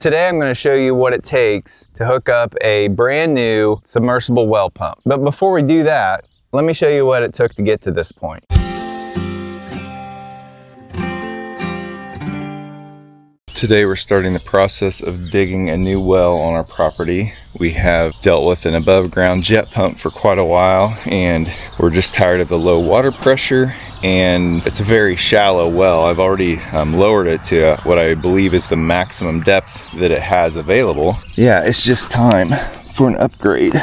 Today I'm going to show you what it takes to hook up a brand new submersible well pump. But before we do that, let me show you what it took to get to this point. Today we're starting the process of digging a new well on our property. We have dealt with an above ground jet pump for quite a while and we're just tired of the low water pressure, and it's a very shallow well. I've already lowered it to what I believe is the maximum depth that it has available. Yeah, it's just time for an upgrade.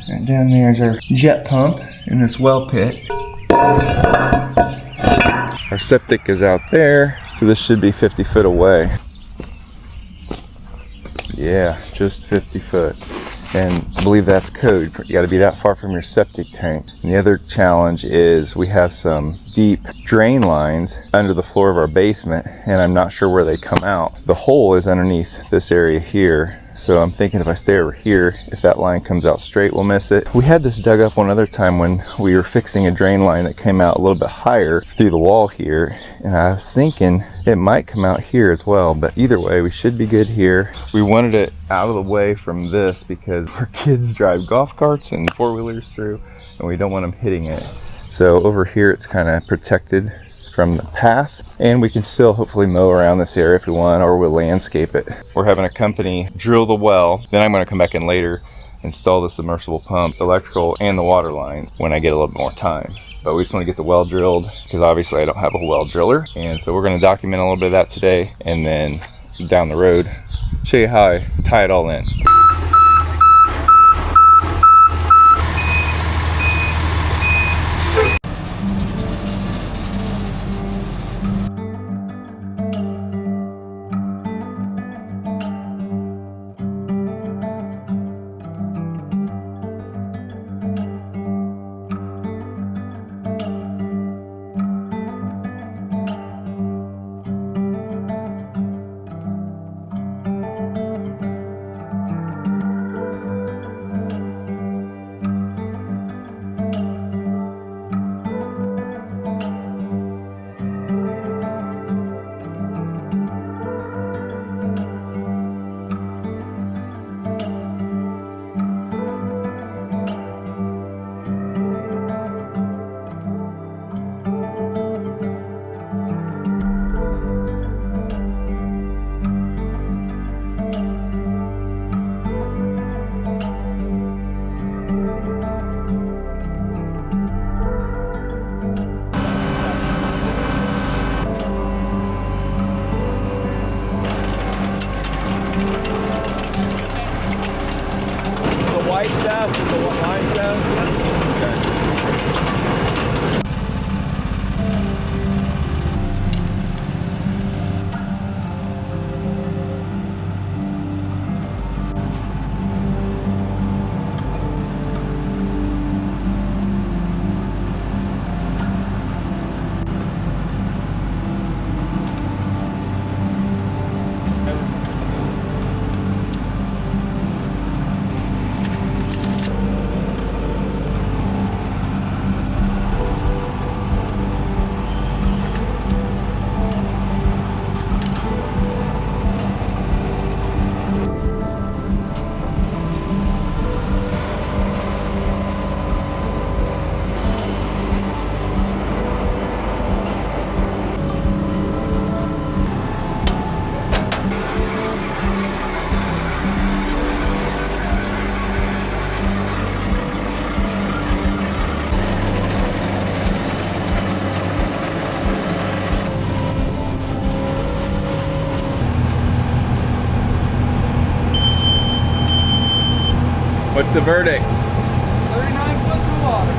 And down there's our jet pump in this well pit. Our septic is out there, so this should be 50 foot away. Yeah, just 50 foot. And I believe that's code. You gotta be that far from your septic tank. And the other challenge is we have some deep drain lines under the floor of our basement, and I'm not sure where they come out. The hole is underneath this area here. So I'm thinking if I stay over here, if that line comes out straight, we'll miss it. We had this dug up one other time when we were fixing a drain line that came out a little bit higher through the wall here. And I was thinking it might come out here as well, but either way, we should be good here. We wanted it out of the way from this because our kids drive golf carts and four-wheelers through, and we don't want them hitting it. So over here, it's kind of protected from the path, and we can still hopefully mow around this area if we want, or we'll landscape it. We're having a company drill the well, then I'm going to come back in later, install the submersible pump, electrical, and the water lines when I get a little bit more time. But we just want to get the well drilled because obviously I don't have a well driller, and so we're going to document a little bit of that today, and then down the road show you how I tie it all in. White stuff, the line stuff? Okay. What's the verdict? 39 foot to water.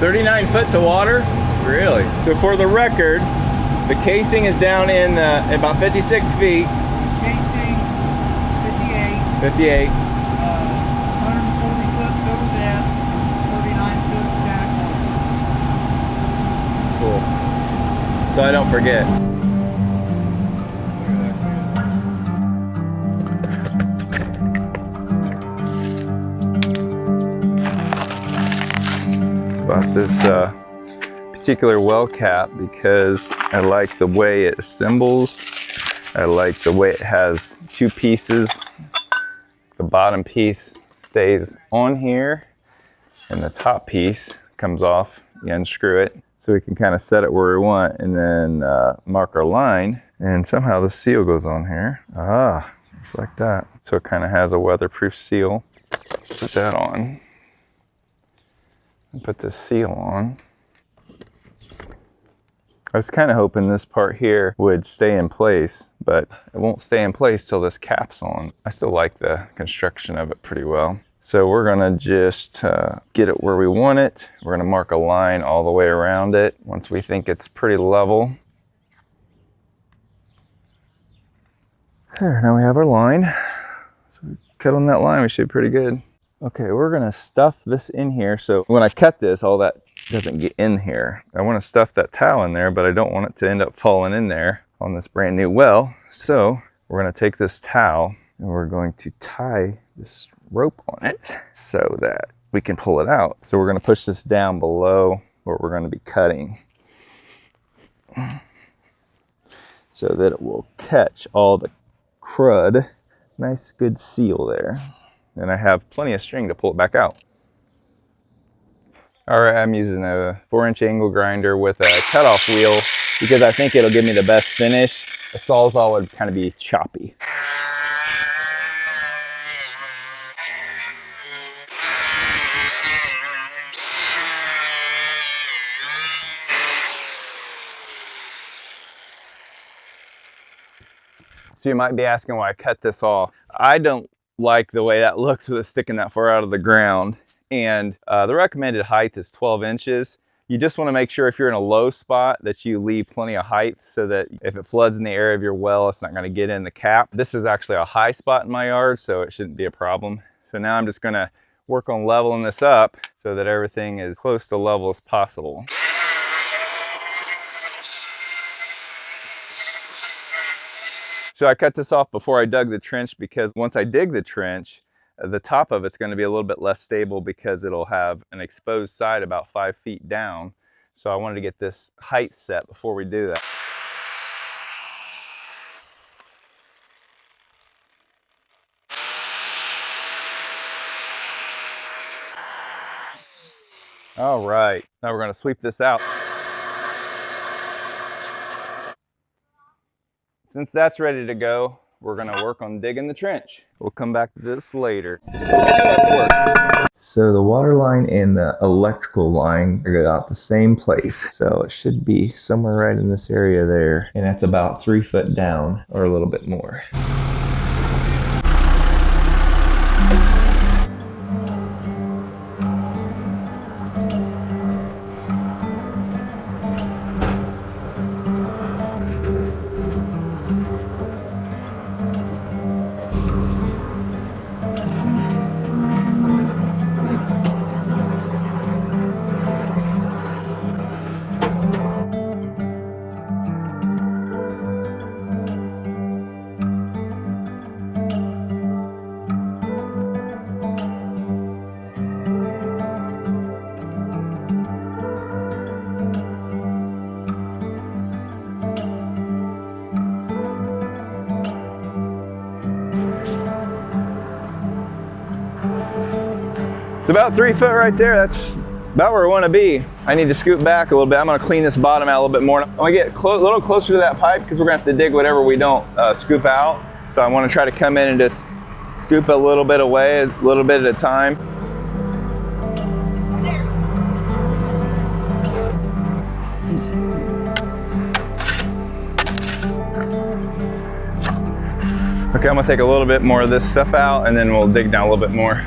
39 foot to water? Really? So for the record, the casing is down in about 56 feet. Casing 58. 58. 140 foot total depth, 39 foot static water. Cool. So I don't forget. Bought this particular well cap because I like the way it assembles I like the way it has two pieces. The bottom piece stays on here and the top piece comes off. You unscrew it so we can kind of set it where we want and then mark our line. And somehow the seal goes on here. Ah, just like that. So it kind of has a weatherproof seal. Put that on. And put this seal on. I was kind of hoping this part here would stay in place, but it won't stay in place till this cap's on. I still like the construction of it pretty well. So we're gonna just get it where we want it. We're gonna mark a line all the way around it once we think it's pretty level. There, now we have our line. So we cut on that line, we should be pretty good. Okay, we're gonna stuff this in here. So when I cut this, all that doesn't get in here. I wanna stuff that towel in there, but I don't want it to end up falling in there on this brand new well. So we're gonna take this towel and we're going to tie this rope on it so that we can pull it out. So we're gonna push this down below where we're gonna be cutting so that it will catch all the crud. Nice good seal there. And I have plenty of string to pull it back out. All right, I'm using a 4-inch angle grinder with a cutoff wheel because I think it'll give me the best finish. A Sawzall would kind of be choppy. So you might be asking why I cut this off. I don't like the way that looks with it sticking that far out of the ground. And the recommended height is 12 inches. You just want to make sure if you're in a low spot that you leave plenty of height so that if it floods in the area of your well, it's not going to get in the cap. This is actually a high spot in my yard, so it shouldn't be a problem. So now I'm just going to work on leveling this up so that everything is close to level as possible. So I cut this off before I dug the trench because once I dig the trench, the top of it's going to be a little bit less stable because it'll have an exposed side about 5 feet down. So I wanted to get this height set before we do that. All right, now we're going to sweep this out. Since that's ready to go, we're gonna work on digging the trench. We'll come back to this later. So the water line and the electrical line are out the same place. So it should be somewhere right in this area there. And that's about 3 foot down or a little bit more. It's about 3 foot right there. That's about where I want to be. I need to scoot back a little bit. I'm going to clean this bottom out a little bit more. I'm going to get a little closer to that pipe because we're going to have to dig whatever we don't scoop out. So I want to try to come in and just scoop a little bit away, a little bit at a time. Okay, I'm going to take a little bit more of this stuff out and then we'll dig down a little bit more.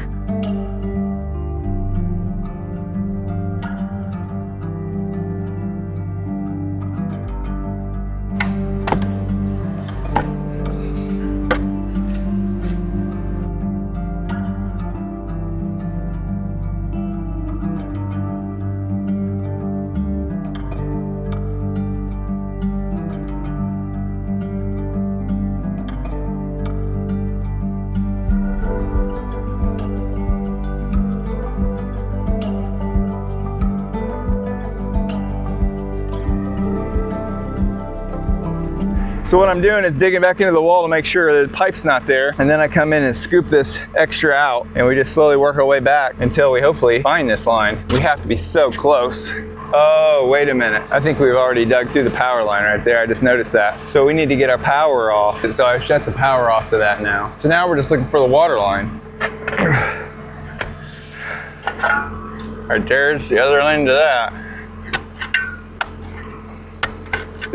So what I'm doing is digging back into the wall to make sure the pipe's not there. And then I come in and scoop this extra out, and we just slowly work our way back until we hopefully find this line. We have to be so close. Oh, wait a minute. I think we've already dug through the power line right there. I just noticed that. So we need to get our power off. And so I've shut the power off to that now. So now we're just looking for the water line. Right there's the other end of that.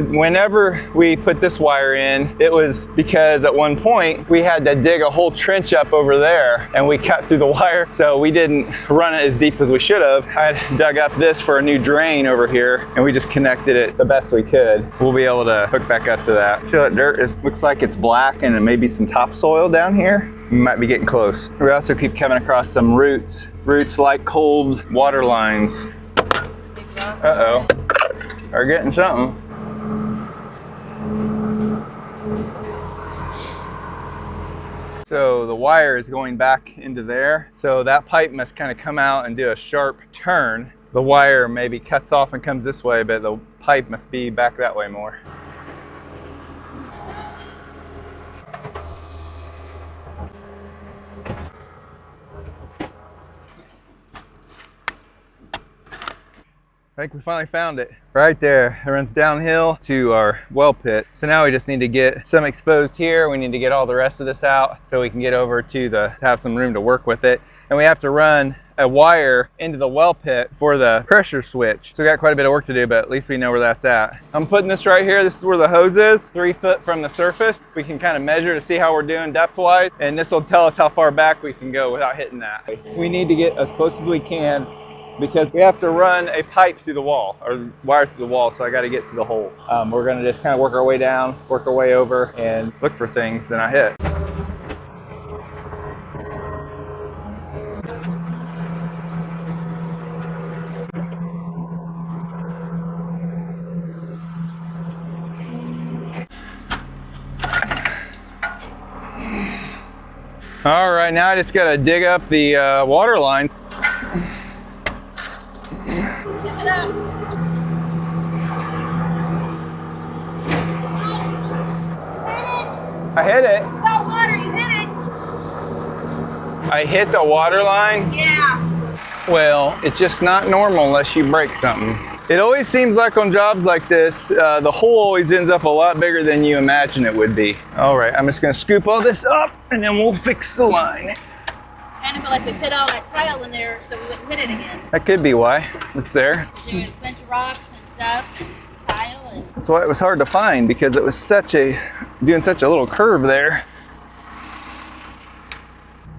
Whenever we put this wire in, it was because at one point we had to dig a whole trench up over there and we cut through the wire, so we didn't run it as deep as we should have. I had dug up this for a new drain over here and we just connected it the best we could. We'll be able to hook back up to that. See that dirt looks like it's black and it may be some topsoil down here. We might be getting close. We also keep coming across some roots like cold water lines. Uh-oh, we're getting something. So the wire is going back into there. So that pipe must kind of come out and do a sharp turn. The wire maybe cuts off and comes this way, but the pipe must be back that way more. I think we finally found it. Right there, it runs downhill to our well pit. So now we just need to get some exposed here. We need to get all the rest of this out so we can get over to have some room to work with it. And we have to run a wire into the well pit for the pressure switch. So we got quite a bit of work to do, but at least we know where that's at. I'm putting this right here. This is where the hose is, 3 foot from the surface. We can kind of measure to see how we're doing depth-wise, and this will tell us how far back we can go without hitting that. We need to get as close as we can because we have to run a pipe through the wall, or wire through the wall, so I got to get to the hole. We're going to just kind of work our way down, work our way over, and look for things that I hit. All right, now I just got to dig up the water lines. I hit it. Got water, you hit it. I hit the water line? Yeah. Well, it's just not normal unless you break something. It always seems like on jobs like this, the hole always ends up a lot bigger than you imagine it would be. All right, I'm just gonna scoop all this up and then we'll fix the line. Kind of feel like we put all that tile in there so we wouldn't hit it again. That could be why it's there. There was a bunch of rocks and stuff and tile and... That's why it was hard to find, because it was doing such a little curve there.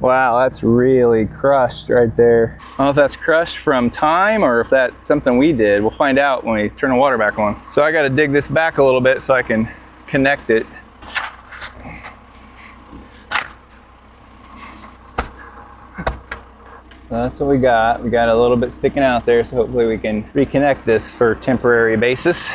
Wow, that's really crushed right there. I don't know if that's crushed from time or if that's something we did. We'll find out when we turn the water back on. So I got to dig this back a little bit so I can connect it. So that's what we got. We got a little bit sticking out there, so hopefully we can reconnect this for a temporary basis.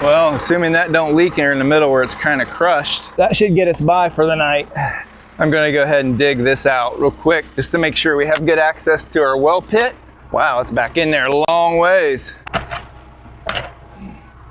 Well, assuming that don't leak here in the middle where it's kind of crushed, that should get us by for the night. I'm gonna go ahead and dig this out real quick just to make sure we have good access to our well pit. Wow, it's back in there a long ways.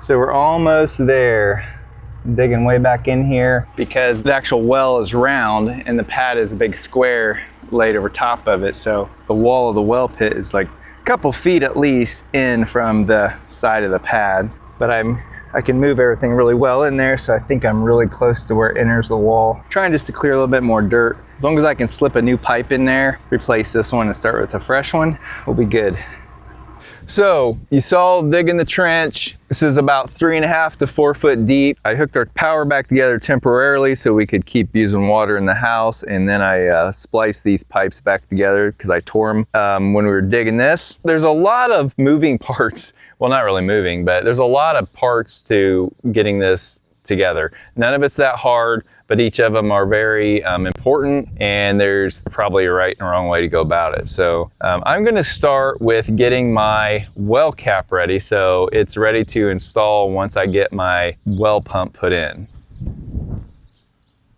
So we're almost there. I'm digging way back in here because the actual well is round and the pad is a big square laid over top of it. So the wall of the well pit is like a couple feet at least in from the side of the pad. But I can move everything really well in there, so I think I'm really close to where it enters the wall. Trying just to clear a little bit more dirt. As long as I can slip a new pipe in there, replace this one and start with a fresh one, we'll be good. So you saw digging the trench. This is about 3.5 to 4 foot deep. I hooked our power back together temporarily so we could keep using water in the house, and then I spliced these pipes back together because I tore them when we were digging this. There's a lot of moving parts. Well, not really moving, but there's a lot of parts to getting this together. None of it's that hard, but each of them are very important, and there's probably a right and wrong way to go about it. So I'm going to start with getting my well cap ready so it's ready to install once I get my well pump put in.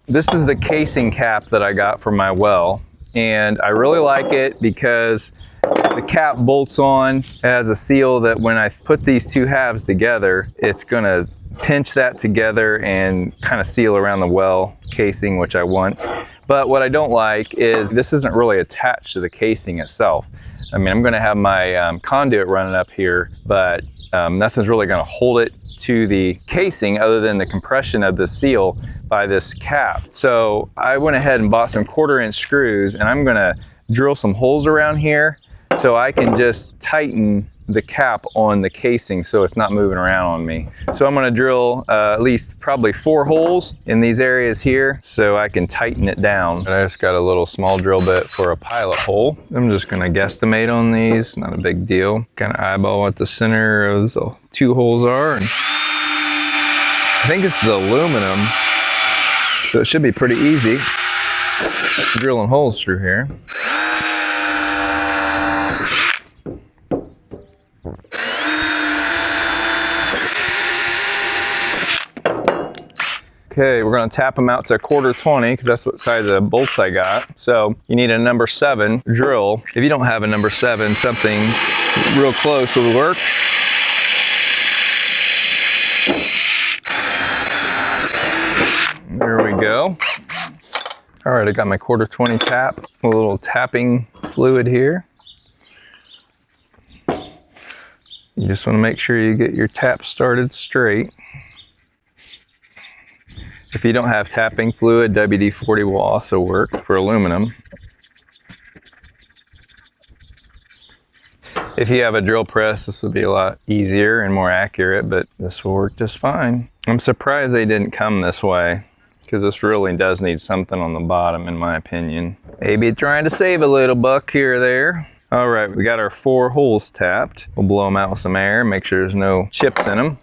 This is the casing cap that I got for my well, and I really like it because the cap bolts on. It has a seal that when I put these two halves together, it's gonna pinch that together and kind of seal around the well casing, which I want. But what I don't like is this isn't really attached to the casing itself. I mean, I'm gonna have my conduit running up here, but nothing's really gonna hold it to the casing other than the compression of the seal by this cap. So I went ahead and bought some 1/4" screws, and I'm gonna drill some holes around here so I can just tighten the cap on the casing so it's not moving around on me. So I'm gonna drill at least probably 4 holes in these areas here so I can tighten it down. And I just got a little small drill bit for a pilot hole. I'm just gonna guesstimate on these, not a big deal. Kind of eyeball what the center of the 2 holes are. And I think it's the aluminum, so it should be pretty easy drilling holes through here. Okay, we're gonna tap them out to 1/4-20 because that's what size of bolts I got. So you need a number 7 drill. If you don't have a number 7, something real close will work. There we go. All right, I got my 1/4-20 tap, a little tapping fluid here. You just wanna make sure you get your tap started straight. If you don't have tapping fluid, WD-40 will also work for aluminum. If you have a drill press, this will be a lot easier and more accurate, but this will work just fine. I'm surprised they didn't come this way, because this really does need something on the bottom, in my opinion. Maybe trying to save a little buck here or there. All right, we got our 4 holes tapped. We'll blow them out with some air, make sure there's no chips in them.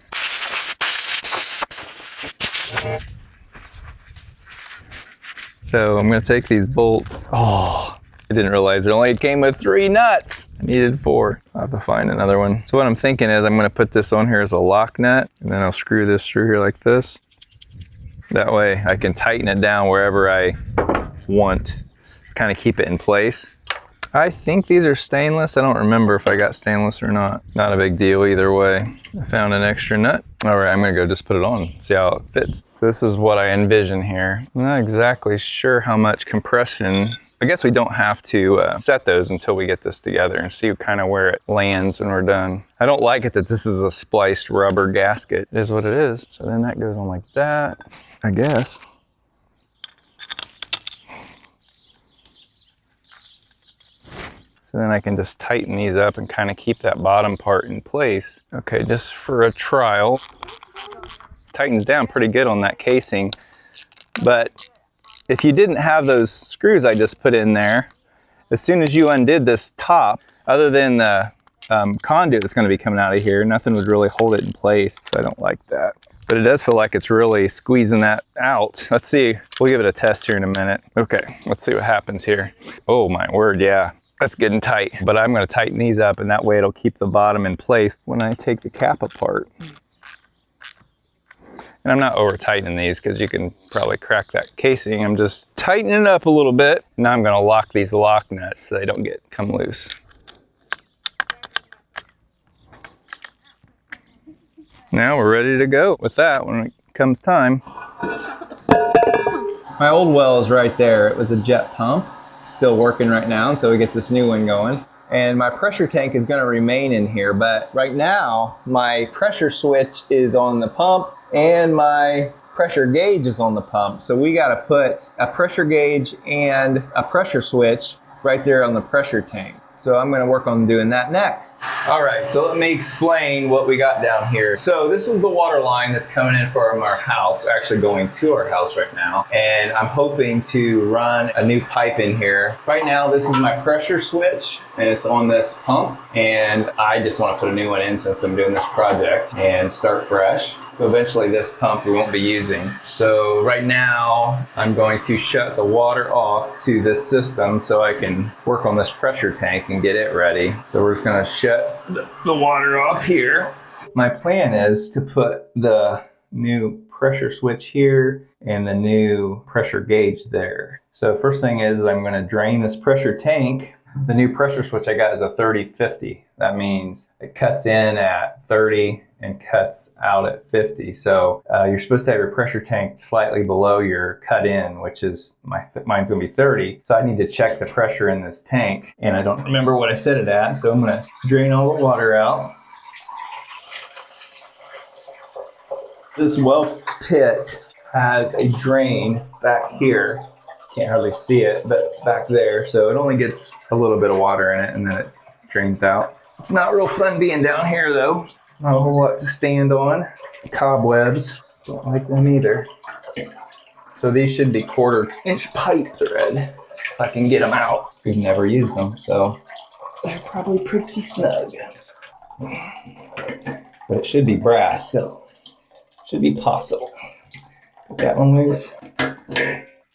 So I'm gonna take these bolts. Oh, I didn't realize it only came with 3 nuts. I needed 4. I'll have to find another one. So what I'm thinking is I'm gonna put this on here as a lock nut, and then I'll screw this through here like this. That way I can tighten it down wherever I want, kind of keep it in place. I think these are stainless. I don't remember if I got stainless or not. Not a big deal either way. I found an extra nut. All right, I'm gonna go just put it on, see how it fits. So this is what I envision here. I'm not exactly sure how much compression. I guess we don't have to set those until we get this together and see kind of where it lands when we're done. I don't like it that this is a spliced rubber gasket. It is what it is. So then that goes on like that, I guess. So then I can just tighten these up and kind of keep that bottom part in place. Okay, just for a trial. Tightens down pretty good on that casing. But if you didn't have those screws I just put in there, as soon as you undid this top, other than the conduit that's going to be coming out of here, nothing would really hold it in place. So I don't like that. But it does feel like it's really squeezing that out. Let's see. We'll give it a test here in a minute. Okay, let's see what happens here. Oh my word, yeah. That's getting tight, but I'm gonna tighten these up, and that way it'll keep the bottom in place when I take the cap apart. And I'm not over tightening these because you can probably crack that casing. I'm just tightening it up a little bit. Now I'm gonna lock these lock nuts so they don't come loose. Now we're ready to go with that when it comes time. My old well is right there. It was a jet pump. Still working right now until we get this new one going. And my pressure tank is gonna remain in here, but right now my pressure switch is on the pump and my pressure gauge is on the pump. So we gotta put a pressure gauge and a pressure switch right there on the pressure tank. So I'm gonna work on doing that next. All right, so let me explain what we got down here. So this is the water line that's coming in from our house, actually going to our house right now. And I'm hoping to run a new pipe in here. Right now, this is my pressure switch and it's on this pump. And I just wanna put a new one in since I'm doing this project and start fresh. So eventually this pump we won't be using. So right now I'm going to shut the water off to this system so I can work on this pressure tank and get it ready. So we're just gonna shut the water off here. My plan is to put the new pressure switch here and the new pressure gauge there. So first thing is I'm gonna drain this pressure tank. The new pressure switch I got is a 30-50. That means it cuts in at 30 and cuts out at 50. So you're supposed to have your pressure tank slightly below your cut in, which is, mine's gonna be 30. So I need to check the pressure in this tank and I don't remember what I set it at. So I'm gonna drain all the water out. This well pit has a drain back here. Can't hardly see it, but it's back there. So it only gets a little bit of water in it and then it drains out. It's not real fun being down here though. Not a whole lot to stand on. Cobwebs, don't like them either. So these should be 1/4-inch pipe thread if I can get them out. We've never used them, so they're probably pretty snug. But it should be brass, so it should be possible. Put that one loose.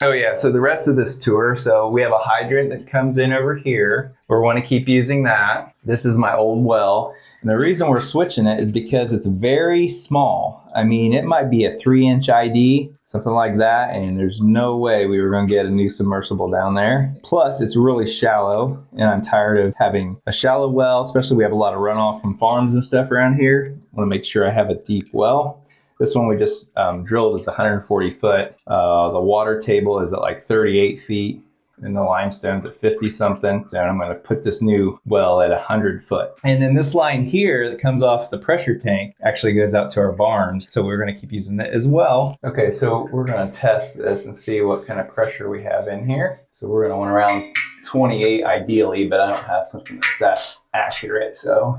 Oh yeah, so the rest of this tour, so we have a hydrant that comes in over here. We want to keep using that. This is my old well. And the reason we're switching it is because it's very small. I mean, it might be a 3-inch ID, something like that. And there's no way we were going to get a new submersible down there. Plus, it's really shallow. And I'm tired of having a shallow well, especially we have a lot of runoff from farms and stuff around here. I want to make sure I have a deep well. This one we just drilled is 140 foot. The water table is at like 38 feet and the limestone's at 50 something. So I'm gonna put this new well at 100 foot. And then this line here that comes off the pressure tank actually goes out to our barns. So we're gonna keep using that as well. Okay, so we're gonna test this and see what kind of pressure we have in here. So we're gonna want around 28 ideally, but I don't have something that's that accurate, so.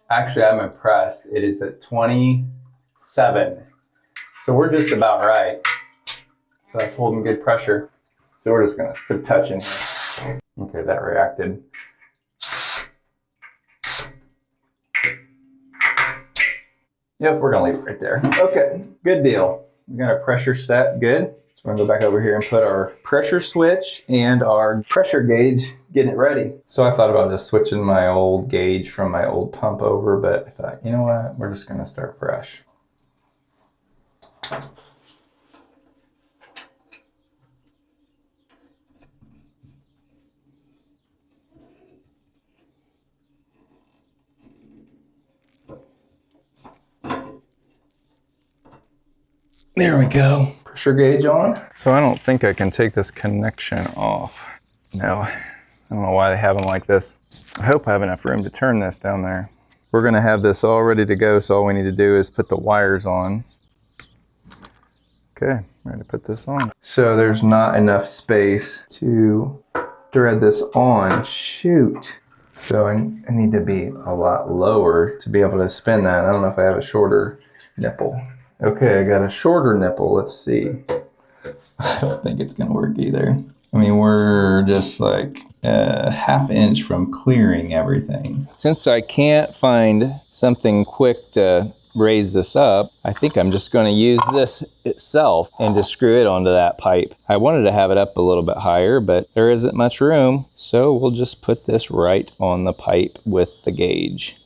Actually, I'm impressed. It is at 27. So we're just about right. So that's holding good pressure. So we're just gonna put a touch in here. Okay, that reacted. Yep, we're gonna leave it right there. Okay, good deal. We got our pressure set, good. So we're gonna go back over here and put our pressure switch and our pressure gauge, getting it ready. So I thought about just switching my old gauge from my old pump over, but I thought, you know what, we're just gonna start fresh. There we go. Pressure gauge on. So I don't think I can take this connection off. No, I don't know why they have them like this. I hope I have enough room to turn this down there. We're gonna have this all ready to go, so all we need to do is put the wires on. Okay, ready to put this on. So there's not enough space to thread this on. Shoot. So I need to be a lot lower to be able to spin that. I don't know if I have a shorter nipple. Okay, I got a shorter nipple. Let's see. I don't think it's gonna work either. I mean, we're just like a 1/2 inch from clearing everything. Since I can't find something quick to raise this up, I think I'm just gonna use this itself and just screw it onto that pipe. I wanted to have it up a little bit higher, but there isn't much room. So we'll just put this right on the pipe with the gauge.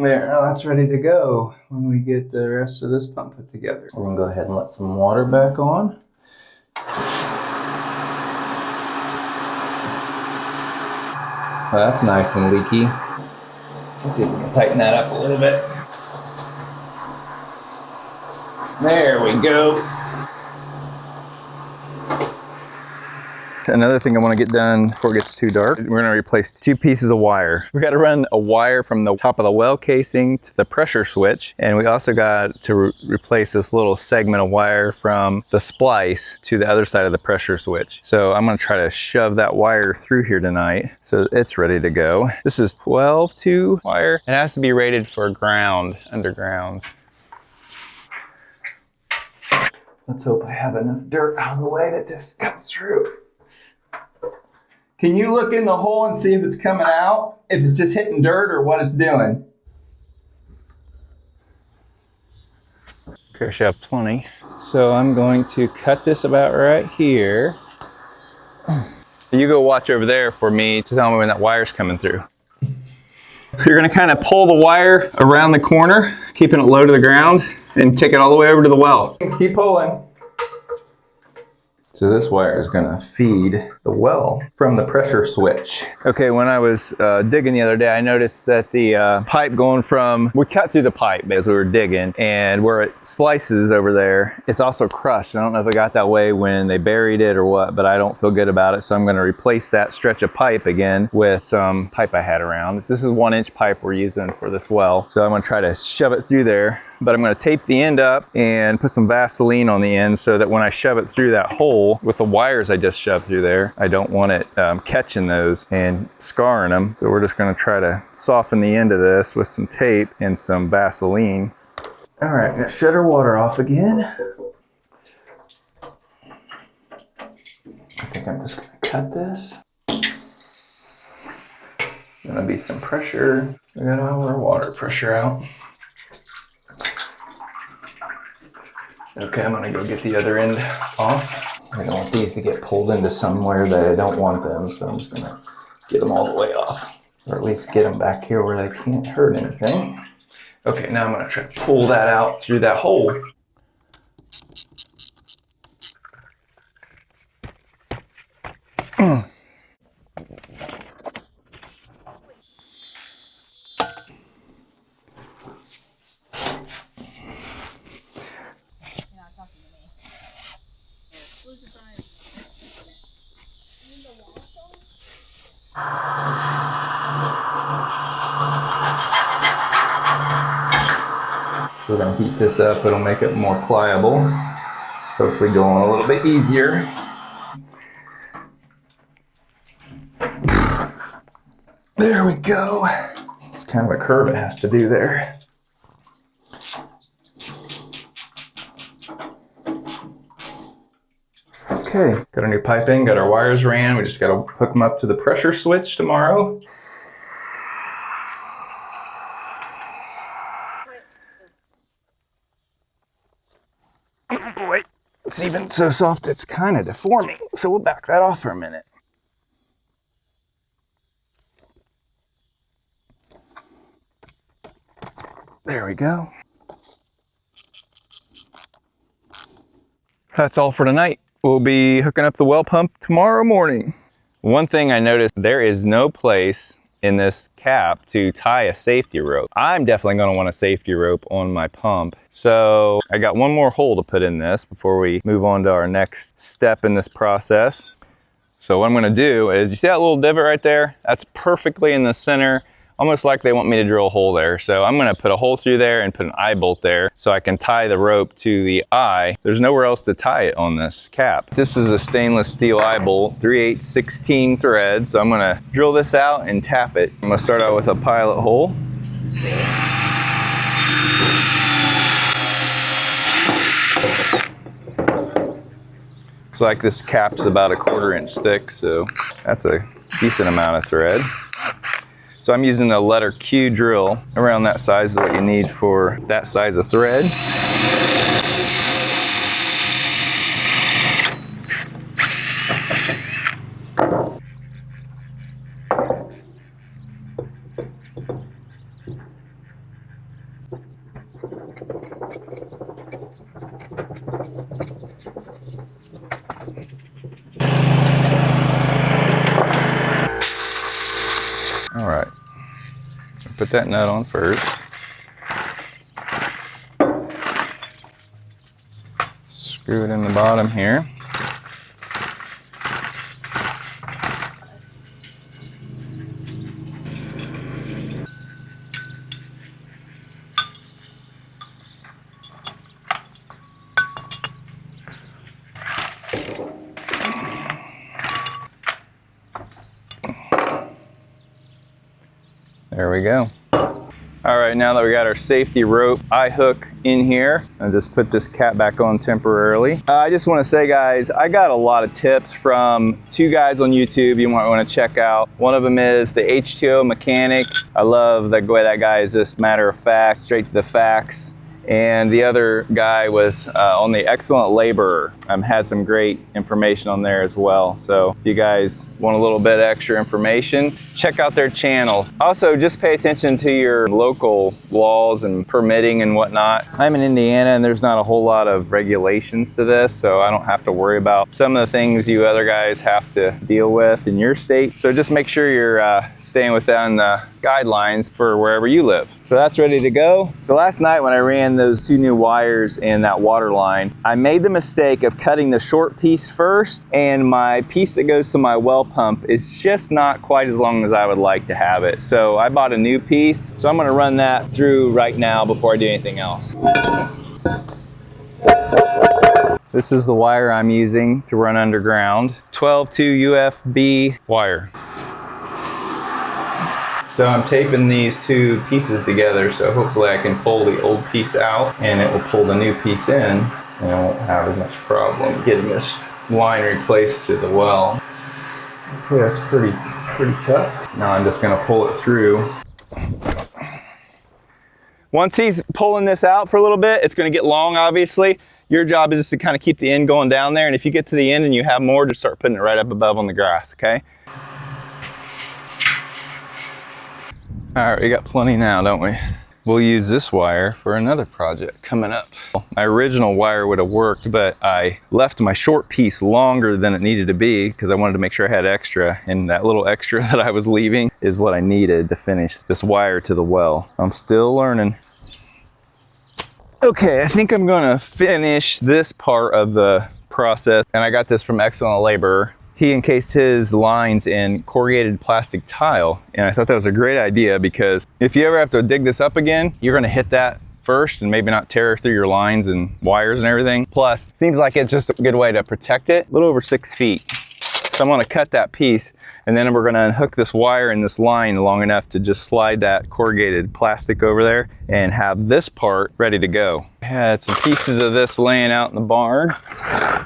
There, now that's ready to go when we get the rest of this pump put together. We're gonna go ahead and let some water back on. Well, that's nice and leaky. Let's see if we can tighten that up a little bit. There we go. Another thing I want to get done before it gets too dark, we're going to replace 2 pieces of wire. We got to run a wire from the top of the well casing to the pressure switch, and we also got to replace this little segment of wire from the splice to the other side of the pressure switch. So I'm going to try to shove that wire through here tonight so it's ready to go. This is 12-2 wire. It has to be rated for ground, underground. Let's hope I have enough dirt out of the way that this comes through. Can you look in the hole and see if it's coming out? If it's just hitting dirt or what it's doing? Okay, I should have plenty. So I'm going to cut this about right here. You go watch over there for me to tell me when that wire's coming through. You're gonna kind of pull the wire around the corner, keeping it low to the ground, and take it all the way over to the well. Keep pulling. So this wire is gonna feed the well from the pressure switch. Okay, when I was digging the other day, I noticed that the pipe going from, we cut through the pipe as we were digging, and where it splices over there, it's also crushed. I don't know if it got that way when they buried it or what, but I don't feel good about it. So I'm gonna replace that stretch of pipe again with some pipe I had around. This is 1-inch pipe we're using for this well. So I'm gonna try to shove it through there, but I'm gonna tape the end up and put some Vaseline on the end so that when I shove it through that hole with the wires I just shoved through there, I don't want it catching those and scarring them. So we're just gonna try to soften the end of this with some tape and some Vaseline. All right, gonna shut our water off again. I think I'm just gonna cut this. Gonna be some pressure. We got our water pressure out. Okay, I'm gonna go get the other end off. I don't want these to get pulled into somewhere that I don't want them, so I'm just gonna get them all the way off. Or at least get them back here where they can't hurt anything. Okay, now I'm gonna try to pull that out through that hole. So we're gonna heat this up, it'll make it more pliable. Hopefully going a little bit easier. There we go. It's kind of a curve it has to do there. Okay, got our new piping, got our wires ran. We just gotta hook them up to the pressure switch tomorrow. Wait, it's even so soft it's kind of deforming. So we'll back that off for a minute. There we go. That's all for tonight. We'll be hooking up the well pump tomorrow morning. One thing I noticed, there is no place in this cap to tie a safety rope. I'm definitely gonna want a safety rope on my pump. So I got one more hole to put in this before we move on to our next step in this process. So what I'm gonna do is, you see that little divot right there? That's perfectly in the center, almost like they want me to drill a hole there. So I'm gonna put a hole through there and put an eye bolt there so I can tie the rope to the eye. There's nowhere else to tie it on this cap. This is a stainless steel eye bolt, 3/8/16 thread. So I'm gonna drill this out and tap it. I'm gonna start out with a pilot hole. It's like this cap's about 1/4 inch thick, so that's a decent amount of thread. So I'm using a letter Q drill. Around that size is what you need for that size of thread. All right. Put that nut on first. Screw it in the bottom here. There we go. All right, now that we got our safety rope eye hook in here, I just put this cap back on temporarily. I just want to say, guys, I got a lot of tips from 2 guys on YouTube you might want to check out. One of them is the H2O mechanic. I love the way that guy is just matter of fact, straight to the facts. And the other guy was on the excellent laborer. Had some great information on there as well. So if you guys want a little bit extra information, check out their channels. Also, just pay attention to your local laws and permitting and whatnot. I'm in Indiana and there's not a whole lot of regulations to this, so I don't have to worry about some of the things you other guys have to deal with in your state. So just make sure you're staying within the guidelines for wherever you live. So that's ready to go. So last night when I ran those 2 new wires in that water line, I made the mistake of cutting the short piece first, and my piece that goes to my well pump is just not quite as long as I would like to have it. So I bought a new piece. So I'm gonna run that through right now before I do anything else. This is the wire I'm using to run underground. 12-2 UFB wire. So I'm taping these 2 pieces together, so hopefully I can pull the old piece out and it will pull the new piece in, and I won't have as much problem getting this line replaced to the well. Okay, that's pretty tough. Now I'm just gonna pull it through. Once he's pulling this out for a little bit, it's gonna get long, obviously. Your job is just to kind of keep the end going down there, and if you get to the end and you have more, just start putting it right up above on the grass, okay? All right, we got plenty now, don't we? We'll use this wire for another project coming up. My original wire would have worked, but I left my short piece longer than it needed to be because I wanted to make sure I had extra, and that little extra that I was leaving is what I needed to finish this wire to the well. I'm still learning. Okay, I think I'm gonna finish this part of the process, and I got this from Excellent Laborer. He encased his lines in corrugated plastic tile, and I thought that was a great idea because if you ever have to dig this up again, you're gonna hit that first and maybe not tear through your lines and wires and everything. Plus, seems like it's just a good way to protect it. A little over 6 feet. So I'm gonna cut that piece, and then we're gonna unhook this wire and this line long enough to just slide that corrugated plastic over there and have this part ready to go. I had some pieces of this laying out in the barn,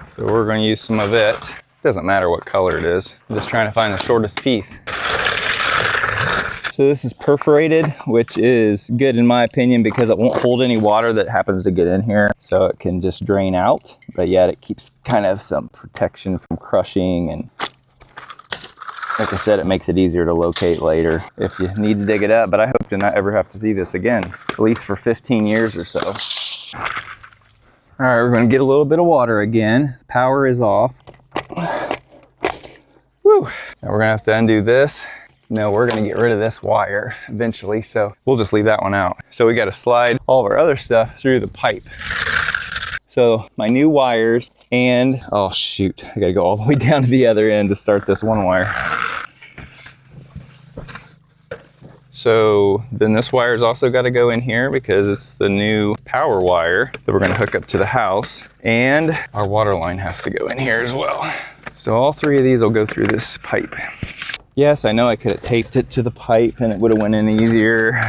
so we're gonna use some of it. Doesn't matter what color it is. I'm just trying to find the shortest piece. So this is perforated, which is good in my opinion because it won't hold any water that happens to get in here. So it can just drain out, but yet it keeps kind of some protection from crushing, and like I said, it makes it easier to locate later if you need to dig it up, but I hope to not ever have to see this again, at least for 15 years or so. All right, we're gonna get a little bit of water again. Power is off. Whew. Now we're gonna have to undo this. No, we're gonna get rid of this wire eventually, so we'll just leave that one out. So we gotta slide all of our other stuff through the pipe. So my new wires and, oh shoot, I gotta go all the way down to the other end to start this one wire. So then this wire's also gotta go in here because it's the new power wire that we're gonna hook up to the house, and our water line has to go in here as well. So all 3 of these will go through this pipe. Yes, I know I could have taped it to the pipe and it would have went in easier.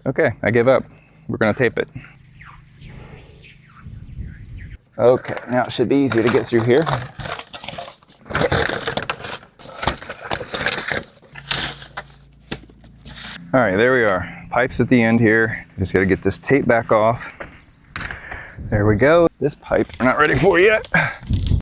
Okay, I give up. We're gonna tape it. Okay, now it should be easier to get through here. All right, there we are. Pipe's at the end here. Just gotta get this tape back off. There we go. This pipe we're not ready for yet.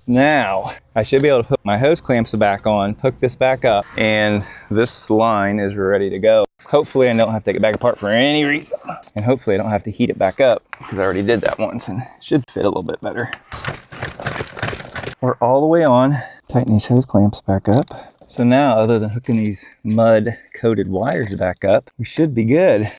Now, I should be able to put my hose clamps back on, hook this back up, and this line is ready to go. Hopefully I don't have to take it back apart for any reason. And hopefully I don't have to heat it back up because I already did that once and it should fit a little bit better. We're all the way on. Tighten these hose clamps back up. So now, other than hooking these mud-coated wires back up, we should be good.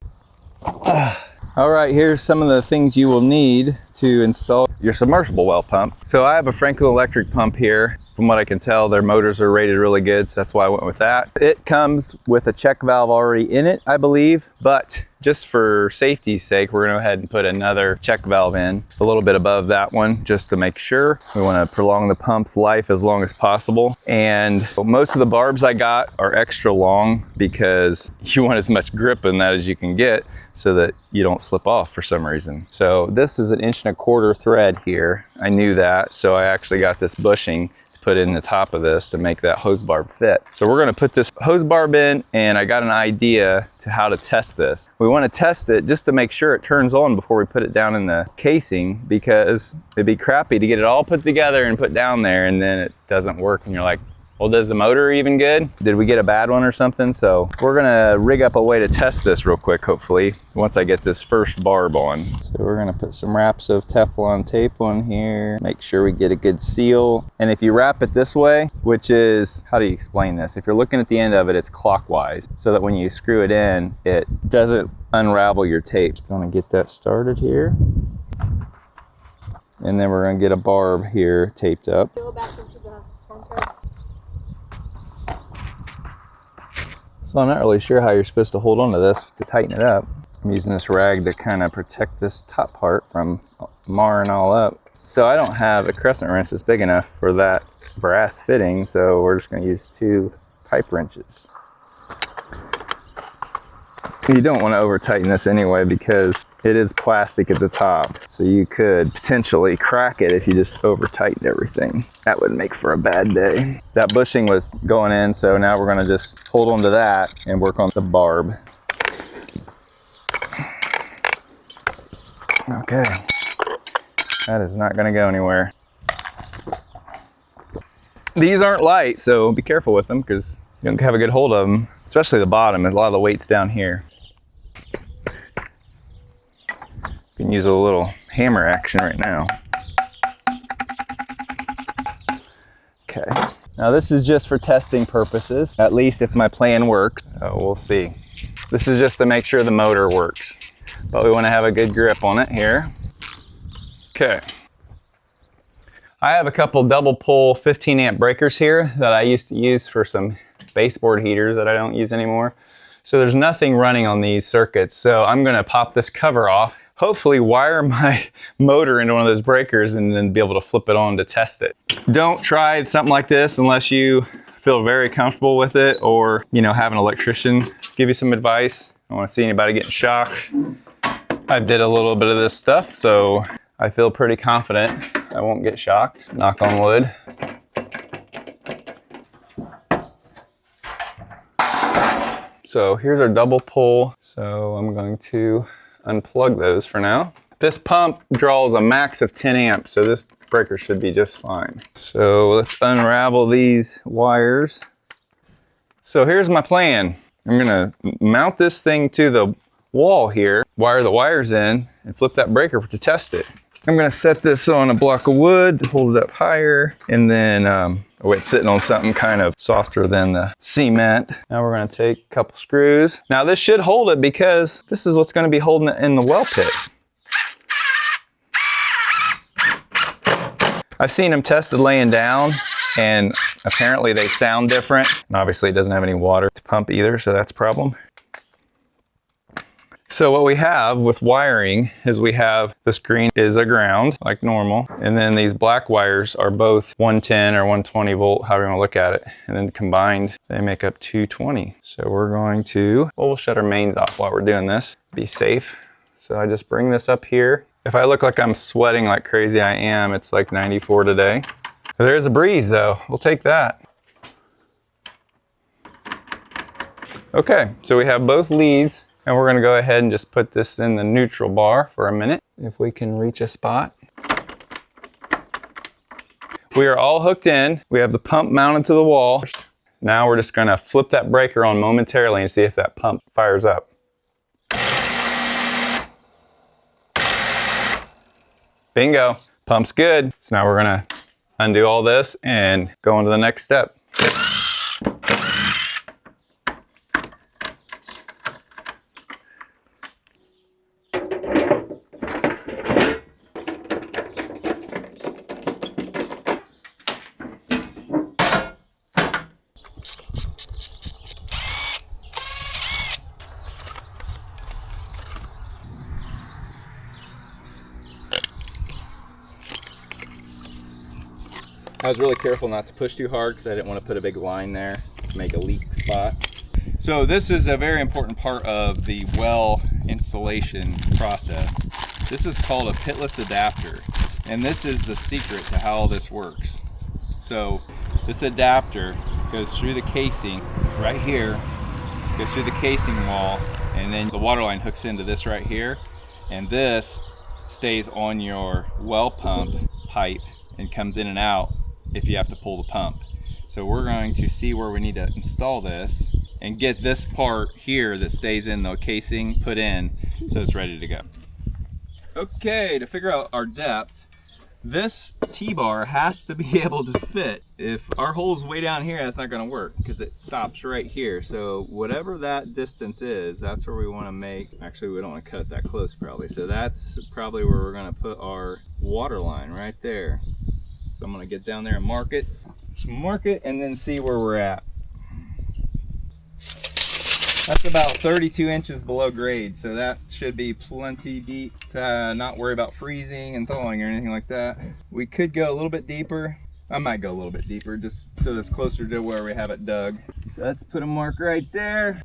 All right, here's some of the things you will need to install your submersible well pump. So I have a Franklin electric pump here From what I can tell, their motors are rated really good, so that's why I went with that. It comes with a check valve already in it, I believe, but just for safety's sake, we're gonna go ahead and put another check valve in a little bit above that one, just to make sure. We wanna prolong the pump's life as long as possible. And most of the barbs I got are extra long because you want as much grip in that as you can get so that you don't slip off for some reason. So this is 1.25 inch thread here. I knew that, so I actually got this bushing put in the top of this to make that hose barb fit. So we're gonna put this hose barb in, and I got an idea to how to test this. We wanna test it just to make sure it turns on before we put it down in the casing, because it'd be crappy to get it all put together and put down there and then it doesn't work and you're like, well, does the motor even good? Did we get a bad one or something? So we're gonna rig up a way to test this real quick, hopefully, once I get this first barb on. So we're gonna put some wraps of Teflon tape on here, make sure we get a good seal. And if you wrap it this way, which is, how do you explain this? If you're looking at the end of it, it's clockwise, so that when you screw it in, it doesn't unravel your tape. Gonna get that started here. And then we're gonna get a barb here taped up. Go back into the front side. So I'm not really sure how you're supposed to hold on to this to tighten it up. I'm using this rag to kind of protect this top part from marring all up. So I don't have a crescent wrench that's big enough for that brass fitting, so we're just going to use 2 pipe wrenches. You don't want to over tighten this anyway because it is plastic at the top, so you could potentially crack it if you just over tightened everything. That would make for a bad day. That bushing was going in, so now we're going to just hold on to that and work on the barb. Okay, that is not going to go anywhere. These aren't light, so be careful with them because you don't have a good hold of them, especially the bottom. A lot of the weight's down here. You can use a little hammer action right now. Okay, now this is just for testing purposes, at least if my plan works. We'll see. This is just to make sure the motor works, but we want to have a good grip on it here. Okay. I have a couple double pole 15 amp breakers here that I used to use for some baseboard heaters that I don't use anymore. So there's nothing running on these circuits. So I'm gonna pop this cover off, hopefully wire my motor into one of those breakers and then be able to flip it on to test it. Don't try something like this unless you feel very comfortable with it, or have an electrician give you some advice. I don't wanna see anybody getting shocked. I did a little bit of this stuff, so I feel pretty confident I won't get shocked, knock on wood. So here's our double pole. So I'm going to unplug those for now. This pump draws a max of 10 amps, so this breaker should be just fine. So let's unravel these wires. So here's my plan. I'm gonna mount this thing to the wall here, wire the wires in, and flip that breaker to test it. I'm gonna set this on a block of wood to hold it up higher, and then it's sitting on something kind of softer than the cement. Now we're gonna take a couple screws. Now this should hold it because this is what's gonna be holding it in the well pit. I've seen them tested laying down, and apparently they sound different. And obviously it doesn't have any water to pump either, so that's a problem. So what we have with wiring is we have this green is a ground like normal, and then these black wires are both 110 or 120 volt, however you want to look at it, and then combined they make up 220. So we're going to, we'll shut our mains off while we're doing this, be safe. So I just bring this up here. If I look like I'm sweating like crazy, I am. It's like 94 today. There's a breeze though, we'll take that. Okay, so we have both leads. And we're gonna go ahead and just put this in the neutral bar for a minute, if we can reach a spot. We are all hooked in. We have the pump mounted to the wall. Now we're just gonna flip that breaker on momentarily and see if that pump fires up. Bingo, pump's good. So now we're gonna undo all this and go on to the next step. I was really careful not to push too hard because I didn't want to put a big line there to make a leak spot. So this is a very important part of the well installation process. This is called a pitless adapter, and this is the secret to how all this works. So this adapter goes through the casing right here, goes through the casing wall, and then the water line hooks into this right here, and this stays on your well pump pipe and comes in and out if you have to pull the pump. So we're going to see where we need to install this and get this part here that stays in the casing put in so it's ready to go. Okay, to figure out our depth, this T-bar has to be able to fit. If our hole's way down here, that's not gonna work because it stops right here. So whatever that distance is, that's where we wanna make, actually we don't wanna cut it that close probably. So that's probably where we're gonna put our water line right there. So I'm gonna get down there and mark it and then see where we're at. That's about 32 inches below grade, so that should be plenty deep to not worry about freezing and thawing or anything like that. We could go a little bit deeper. I might go a little bit deeper just so it's closer to where we have it dug. So let's put a mark right there.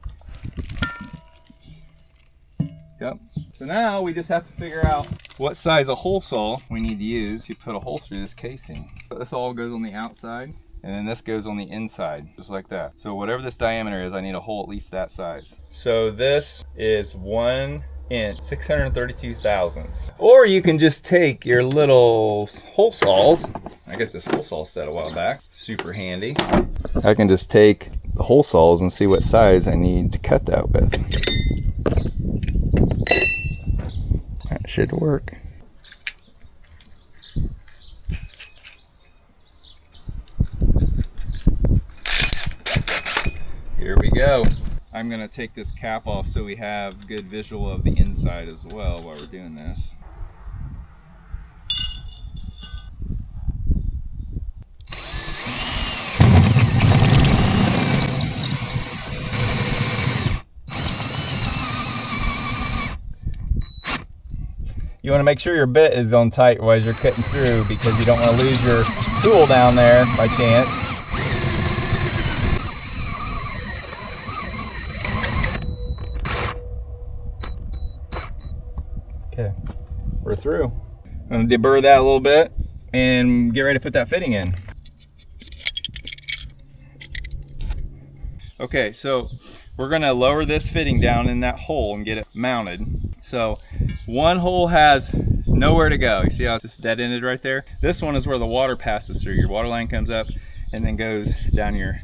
Yep. So now we just have to figure out what size of hole saw we need to use. You put a hole through this casing. This all goes on the outside, and then this goes on the inside, just like that. So whatever this diameter is, I need a hole at least that size. So this is 1 inch, 632 thousandths. Or you can just take your little hole saws. I got this hole saw set a while back, super handy. I can just take the hole saws and see what size I need to cut that with. That should work. Here we go. I'm gonna take this cap off so we have good visual of the inside as well while we're doing this. You want to make sure your bit is on tight while you're cutting through because you don't want to lose your tool down there by chance. Okay, we're through. I'm going to deburr that a little bit and get ready to put that fitting in. Okay, so we're going to lower this fitting down in that hole and get it mounted. So one hole has nowhere to go. You see how it's just dead-ended right there? This one is where the water passes through. Your water line comes up and then goes down your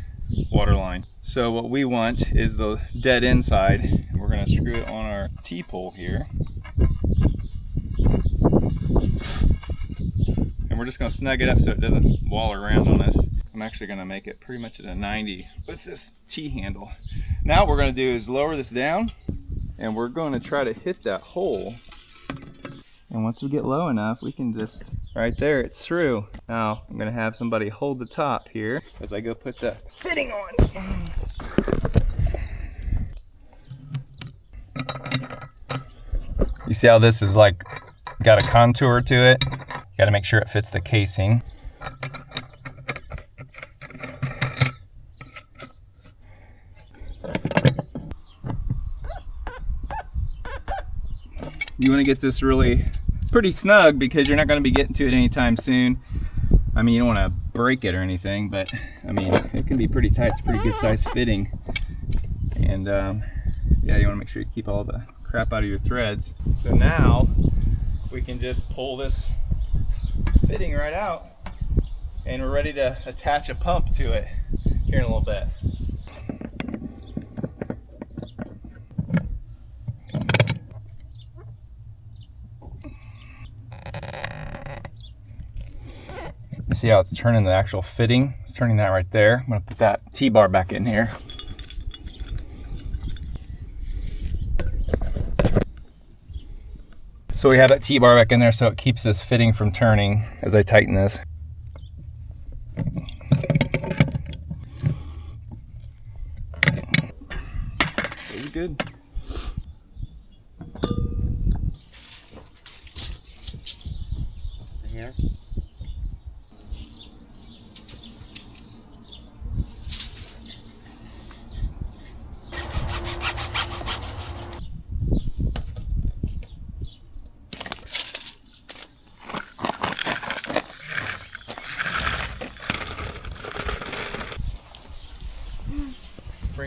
water line. So what we want is the dead end side. We're going to screw it on our T-pole here. And we're just going to snug it up so it doesn't wall around on us. I'm actually going to make it pretty much at a 90 with this T-handle. Now what we're going to do is lower this down, and we're going to try to hit that hole. And once we get low enough, we can just, right there, it's through. Now I'm going to have somebody hold the top here as I go put the fitting on. You see how this is like got a contour to it? You got to make sure it fits the casing. You want to get this really pretty snug because you're not going to be getting to it anytime soon. I mean, you don't want to break it or anything, but I mean, it can be pretty tight. It's a pretty good size fitting. And yeah, you want to make sure you keep all the crap out of your threads. So now we can just pull this fitting right out and we're ready to attach a pump to it here in a little bit. You see how it's turning the actual fitting? It's turning that right there. I'm gonna put that T-bar back in here. So we have that T-bar back in there so it keeps this fitting from turning as I tighten this. Very good. Here.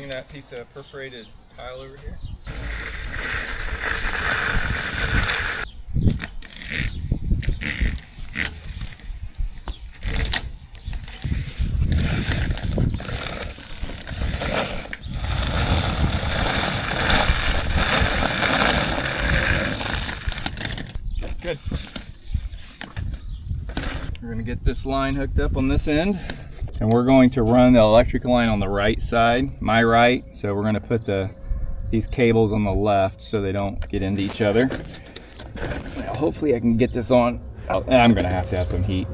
bring that piece of perforated tile over here? Good. We're going to get this line hooked up on this end, and we're going to run the electrical line on the right side, my right. So we're going to put these cables on the left so they don't get into each other. Now, hopefully I can get this on. Oh, I'm going to have some heat.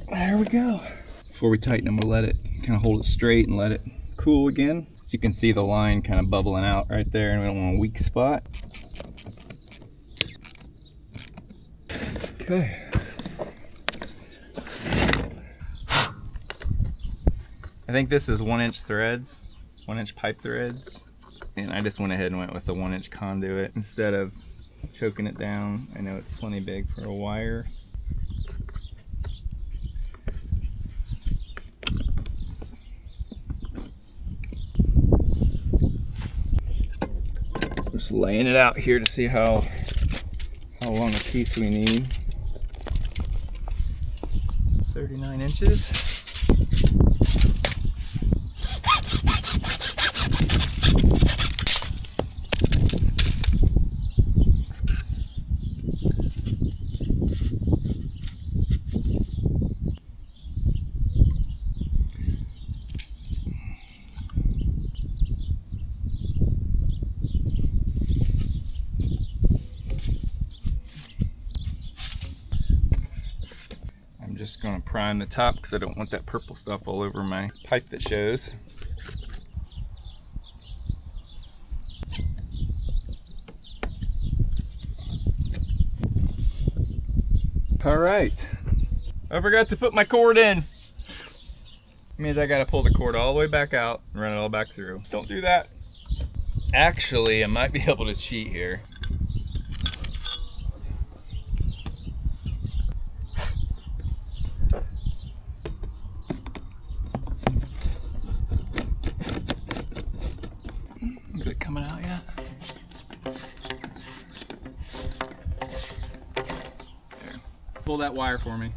There we go. Before we tighten them, we'll let it kind of hold it straight and let it cool again. So you can see the line kind of bubbling out right there, and we don't want a weak spot. Okay. I think this is 1-inch threads, 1-inch pipe threads. And I just went ahead and went with the 1-inch conduit instead of choking it down. I know it's plenty big for a wire. Just laying it out here to see how long a piece we need. 39 inches. Just going to prime the top because I don't want that purple stuff all over my pipe that shows. All right, I forgot to put my cord in. Means I got to pull the cord all the way back out and run it all back through. Don't do that. Actually, I might be able to cheat here. Is it coming out yet? There. Pull that wire for me.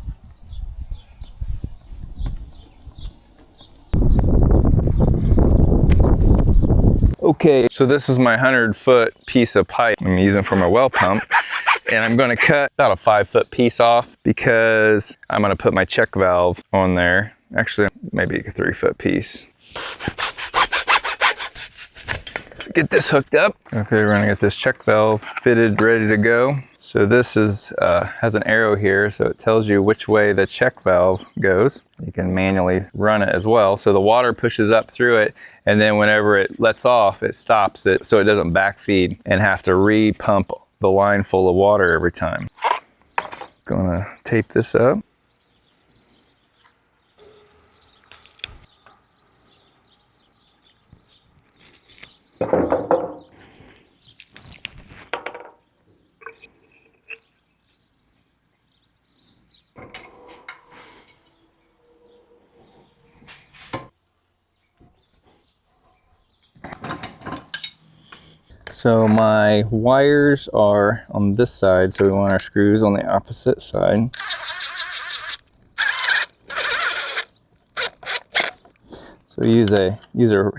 Okay, so this is my 100-foot piece of pipe I'm using for my well pump. And I'm going to cut about a 5-foot piece off because I'm going to put my check valve on there. Actually, maybe a 3-foot piece. Get this hooked up. Okay, we're gonna get this check valve fitted, ready to go. So this is has an arrow here, so it tells you which way the check valve goes. You can manually run it as well. So the water pushes up through it, and then whenever it lets off, it stops it so it doesn't backfeed and have to re-pump the line full of water every time. Gonna tape this up. So my wires are on this side, so we want our screws on the opposite side. So use a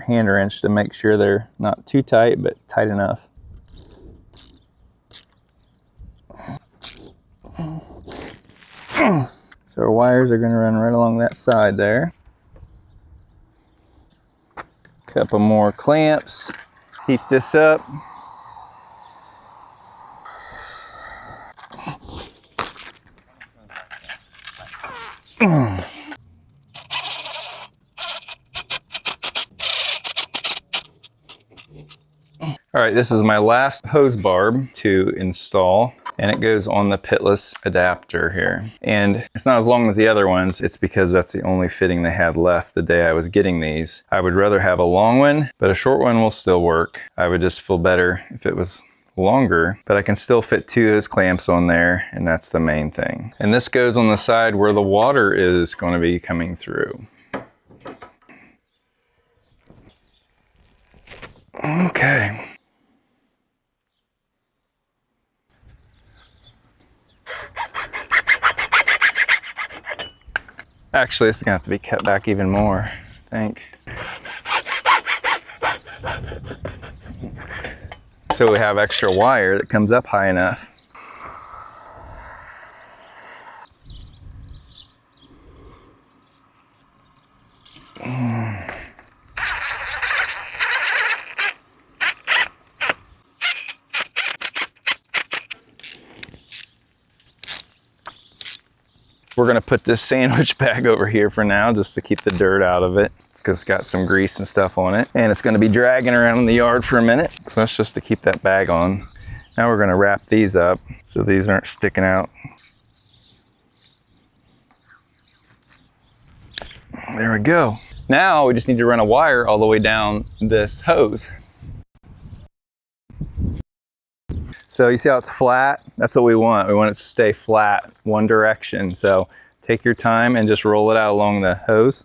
hand wrench to make sure they're not too tight, but tight enough. So our wires are going to run right along that side there. Couple more clamps. Heat this up. All right, this is my last hose barb to install, and it goes on the pitless adapter here. And it's not as long as the other ones. It's because that's the only fitting they had left the day I was getting these. I would rather have a long one, but a short one will still work. I would just feel better if it was longer, but I can still fit 2 hose clamps on there, and that's the main thing. And this goes on the side where the water is going to be coming through. Okay. Actually, it's gonna have to be cut back even more, I think. So we have extra wire that comes up high enough. We're gonna put this sandwich bag over here for now, just to keep the dirt out of it, because it's got some grease and stuff on it. And it's gonna be dragging around in the yard for a minute. So that's just to keep that bag on. Now we're gonna wrap these up so these aren't sticking out. There we go. Now we just need to run a wire all the way down this hose. So you see how it's flat? That's what we want. We want it to stay flat, one direction. So take your time and just roll it out along the hose.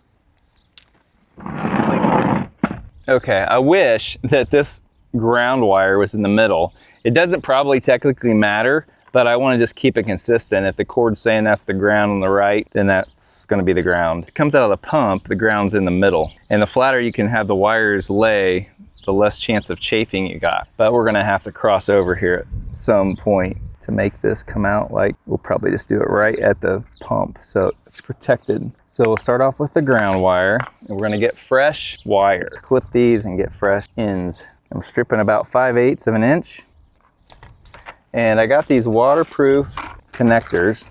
Okay, I wish that this ground wire was in the middle. It doesn't probably technically matter, but I want to just keep it consistent. If the cord's saying that's the ground on the right, then that's going to be the ground. It comes out of the pump, the ground's in the middle. And the flatter you can have the wires lay, the less chance of chafing you got. But we're gonna have to cross over here at some point to make this come out. Like, we'll probably just do it right at the pump so it's protected. So we'll start off with the ground wire, and we're gonna get fresh wire. Clip these and get fresh ends. I'm stripping about 5/8 of an inch. And I got these waterproof connectors.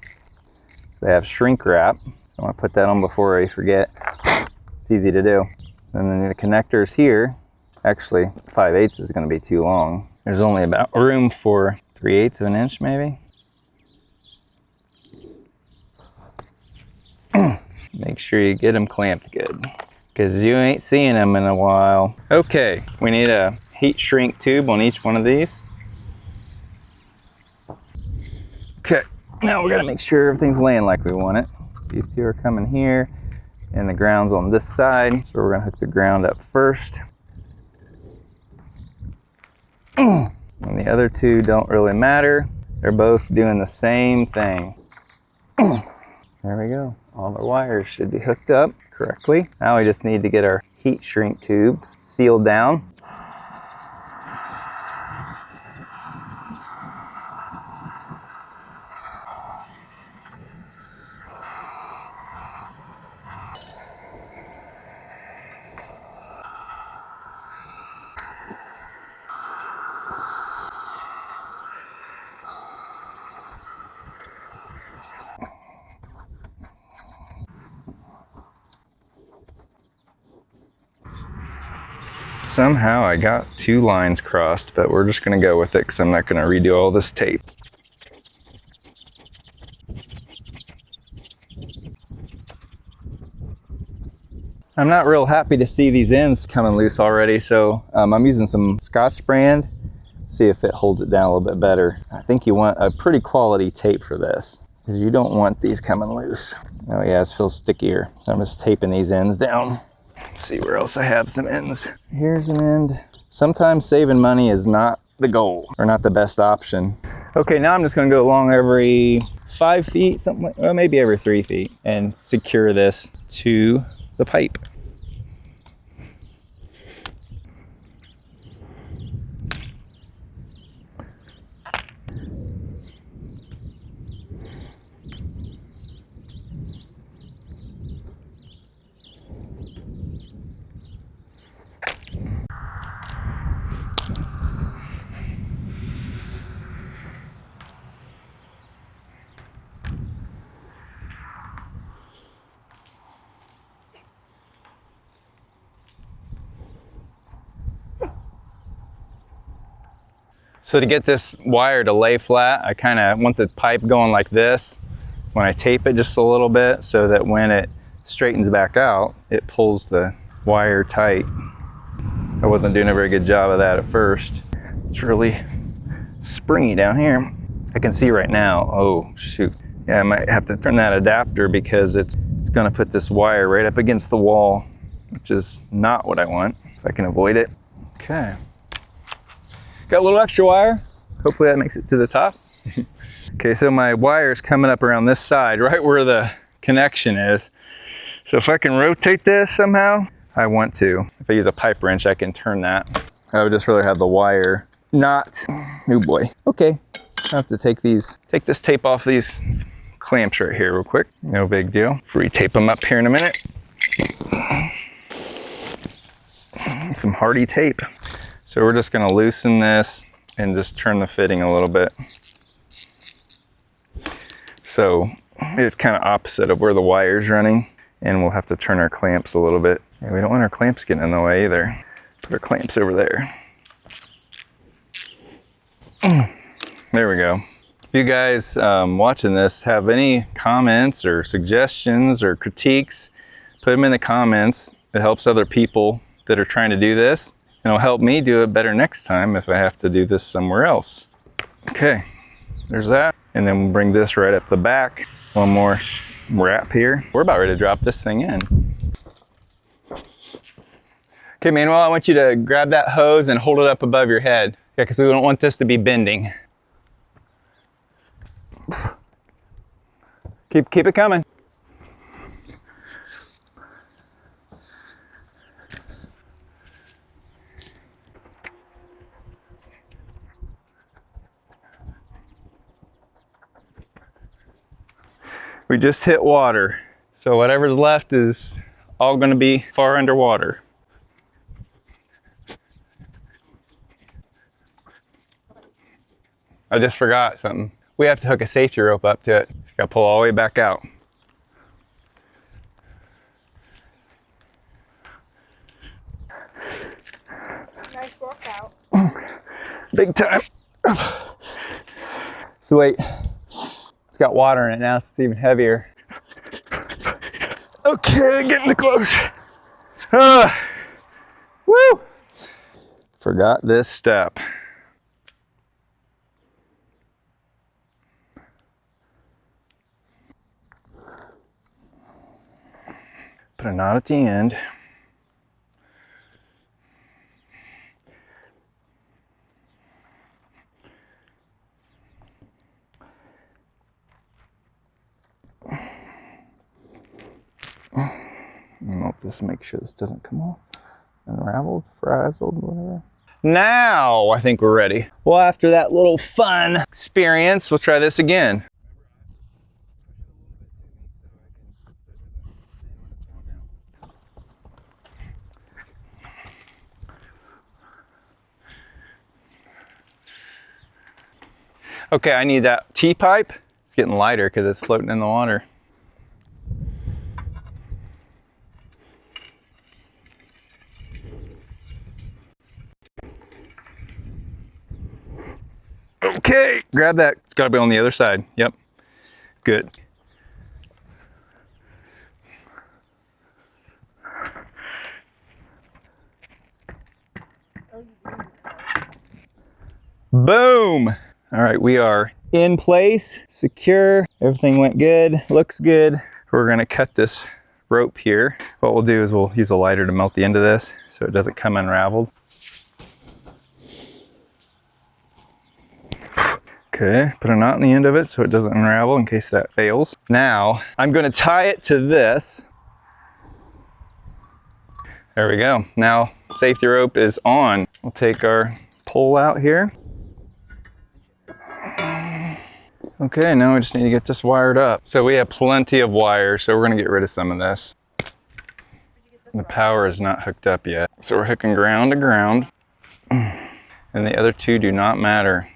So they have shrink wrap. So I wanna put that on before I forget. It's easy to do. And then the connectors here, actually 5/8 is going to be too long. There's only about room for 3/8 of an inch maybe. Make sure you get them clamped good, because you ain't seeing them in a while. Okay, we need a heat shrink tube on each one of these. Okay, now we're gonna make sure everything's laying like we want it. These two are coming here and the ground's on this side, so we're gonna hook the ground up first. And the other two don't really matter. They're both doing the same thing. There we go. All the wires should be hooked up correctly. Now we just need to get our heat shrink tubes sealed down. Somehow I got 2 lines crossed, but we're just gonna go with it because I'm not gonna redo all this tape. I'm not real happy to see these ends coming loose already, so I'm using some Scotch brand, see if it holds it down a little bit better. I think you want a pretty quality tape for this, because you don't want these coming loose. Oh yeah, it feels stickier. So I'm just taping these ends down. See where else I have some ends. Here's an end. Sometimes saving money is not the goal, or not the best option. Okay, now I'm just gonna go along every 5 feet, something like, well, maybe every 3 feet, and secure this to the pipe. So to get this wire to lay flat, I kind of want the pipe going like this when I tape it just a little bit, so that when it straightens back out, it pulls the wire tight. I wasn't doing a very good job of that at first. It's really springy down here. I can see right now, oh shoot. Yeah, I might have to turn that adapter because it's gonna put this wire right up against the wall, which is not what I want, if I can avoid it. Okay. Got a little extra wire. Hopefully that makes it to the top. Okay, so my wire is coming up around this side, right where the connection is. So if I can rotate this somehow, I want to. If I use a pipe wrench, I can turn that. I would just rather have the wire not, oh boy. Okay, I have to take this tape off these clamps right here real quick. No big deal. Re-tape them up here in a minute. Some hardy tape. So we're just gonna loosen this and just turn the fitting a little bit. So it's kind of opposite of where the wire's running, and we'll have to turn our clamps a little bit. And we don't want our clamps getting in the way either. Put our clamps over there. There we go. If you guys watching this have any comments or suggestions or critiques, put them in the comments. It helps other people that are trying to do this. It'll help me do it better next time if I have to do this somewhere else. Okay, there's that. And then we'll bring this right up the back. One more wrap here. We're about ready to drop this thing in. Okay, Manuel, I want you to grab that hose and hold it up above your head. Yeah, because we don't want this to be bending. Keep it coming. We just hit water, so whatever's left is all going to be far underwater. I just forgot something. We have to hook a safety rope up to it. Got to pull all the way back out. Nice workout. Big time. So wait. It's got water in it now, so it's even heavier. Okay, getting close. Woo! Forgot this step. Put a knot at the end. Melt this, make sure this doesn't come off. Unraveled, frazzled, whatever. Now I think we're ready. Well, after that little fun experience, we'll try this again. Okay, I need that T-pipe. It's getting lighter because it's floating in the water. Okay, grab that. It's gotta be on the other side. Yep, good. Boom! All right, we are in place, secure. Everything went good, looks good. We're gonna cut this rope here. What we'll do is we'll use a lighter to melt the end of this so it doesn't come unraveled. Okay, put a knot in the end of it so it doesn't unravel in case that fails. Now, I'm gonna tie it to this. There we go. Now, safety rope is on. We'll take our pole out here. Okay, now we just need to get this wired up. So we have plenty of wire, so we're gonna get rid of some of this. The power is not hooked up yet. So we're hooking ground to ground. And the other two do not matter.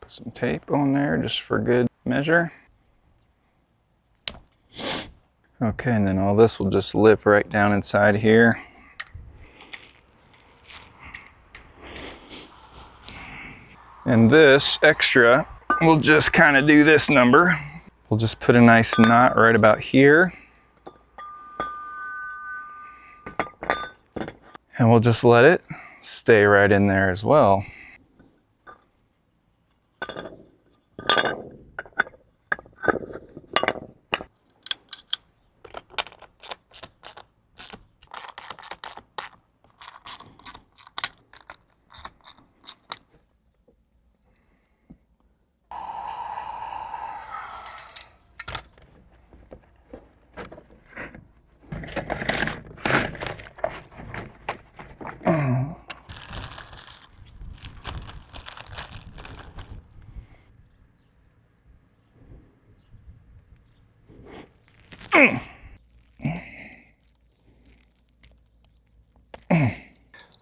Put some tape on there just for good measure. Okay, and then all this will just lip right down inside here. And this extra, we'll just kind of do this number. We'll just put a nice knot right about here. And we'll just let it stay right in there as well.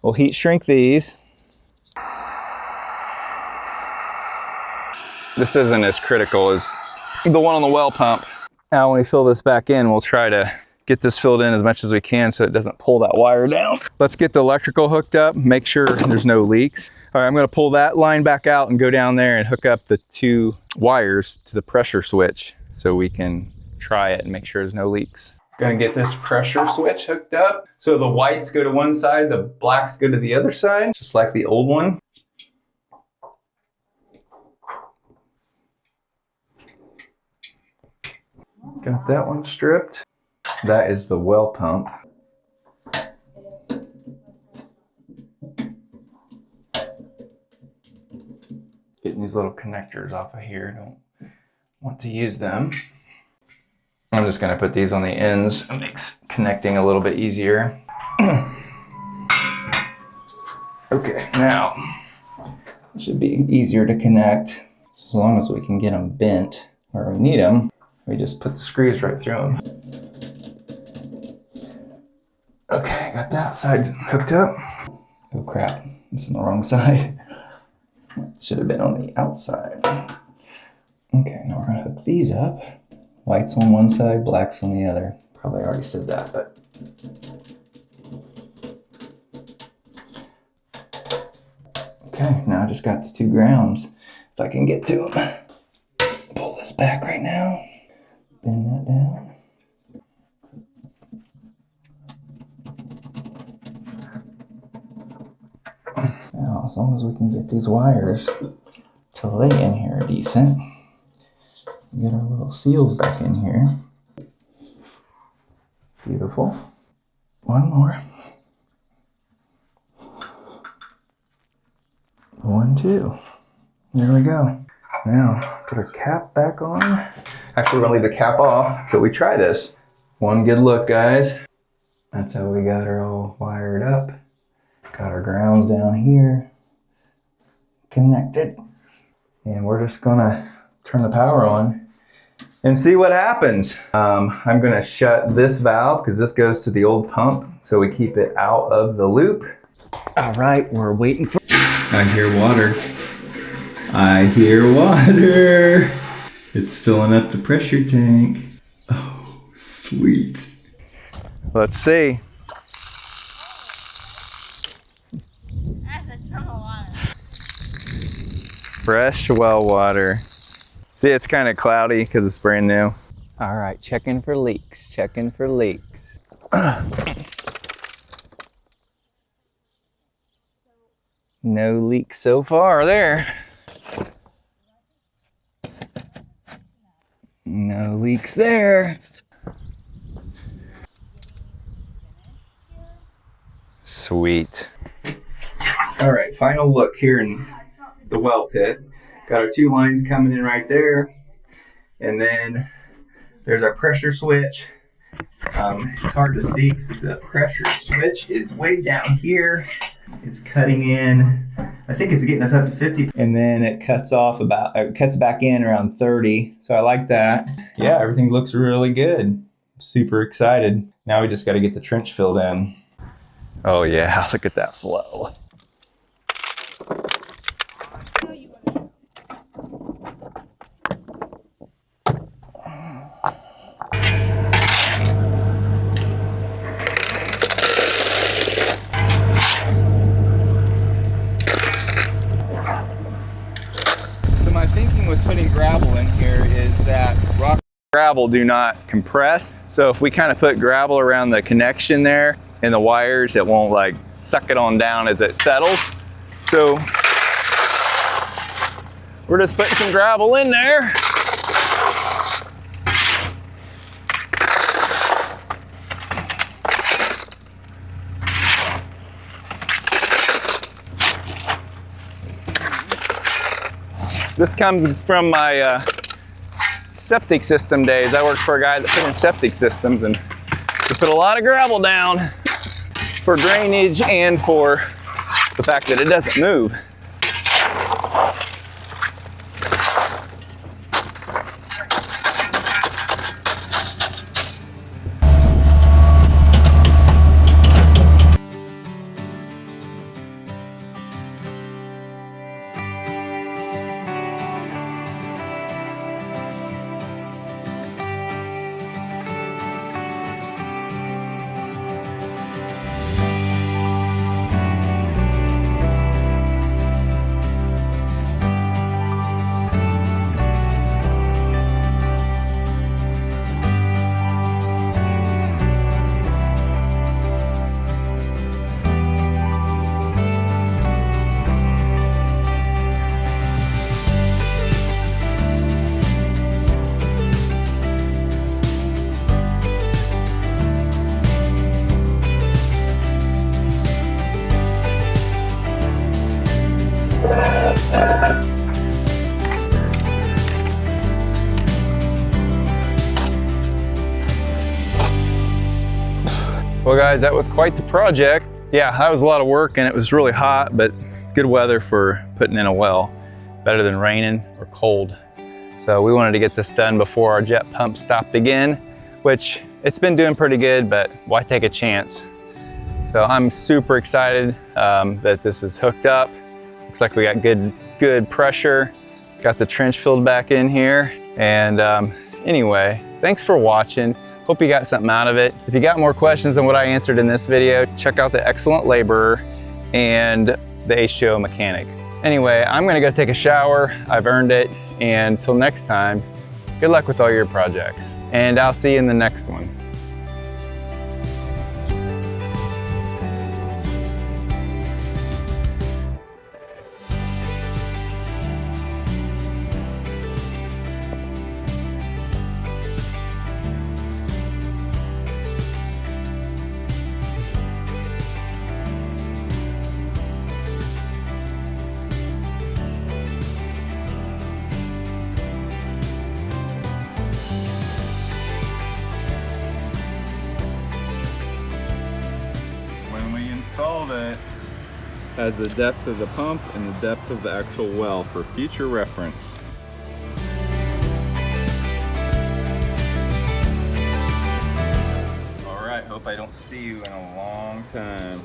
We'll heat shrink these. This isn't as critical as the one on the well pump. Now when we fill this back in, we'll try to get this filled in as much as we can so it doesn't pull that wire down. Let's get the electrical hooked up, make sure there's no leaks. All right, I'm gonna pull that line back out and go down there and hook up the 2 wires to the pressure switch so we can try it and make sure there's no leaks. Gonna get this pressure switch hooked up. So the whites go to one side, the blacks go to the other side, just like the old one. Got that one stripped. That is the well pump. Getting these little connectors off of here, don't want to use them. I'm just gonna put these on the ends. It makes connecting a little bit easier. Okay, now, it should be easier to connect. As long as we can get them bent where we need them, we just put the screws right through them. Okay, got that side hooked up. Oh crap, it's on the wrong side. Should have been on the outside. Okay, now we're gonna hook these up. Whites on one side, blacks on the other. Probably already said that, but. Okay, now I just got the 2 grounds. If I can get to them. Pull this back right now. Bend that down. Now, as long as we can get these wires to lay in here decent. Get our little seals back in here. Beautiful. One more. 1, 2. There we go. Now, put our cap back on. Actually, we're gonna leave the cap off until we try this. One good look, guys. That's how we got her all wired up. Got our grounds down here. Connected. And we're just gonna turn the power on and see what happens. I'm gonna shut this valve because this goes to the old pump, so we keep it out of the loop. All right, we're waiting for. I hear water. I hear water. It's filling up the pressure tank. Oh, sweet. Let's see. That's a ton of water. Fresh well water. See, it's kind of cloudy because it's brand new. All right, checking for leaks, checking for leaks. No leaks so far there. No leaks there. Sweet. All right, final look here in the well pit. Got our 2 lines coming in right there. And then there's our pressure switch. It's hard to see because the pressure switch is way down here. It's cutting in, I think it's getting us up to 50. And then it cuts back in around 30. So I like that. Yeah, everything looks really good. Super excited. Now we just got to get the trench filled in. Oh yeah, look at that flow. putting gravel in here is that rock and gravel do not compress. So if we kind of put gravel around the connection there and the wires, it won't like suck it on down as it settles. So we're just putting some gravel in there. This comes from my septic system days. I worked for a guy that put in septic systems, and we put a lot of gravel down for drainage and for the fact that it doesn't move. Well guys, that was quite the project. Yeah, that was a lot of work and it was really hot, but it's good weather for putting in a well. Better than raining or cold. So we wanted to get this done before our jet pump stopped again, which it's been doing pretty good, but why take a chance? So I'm super excited that this is hooked up. Looks like we got good pressure. Got the trench filled back in here. And anyway, thanks for watching. Hope you got something out of it. If you got more questions than what I answered in this video, check out the Excellent Laborer and the H2O Mechanic. Anyway, I'm gonna go take a shower. I've earned it. And until next time, good luck with all your projects. And I'll see you in the next one. Installed it has the depth of the pump and the depth of the actual well for future reference. All right, hope I don't see you in a long time.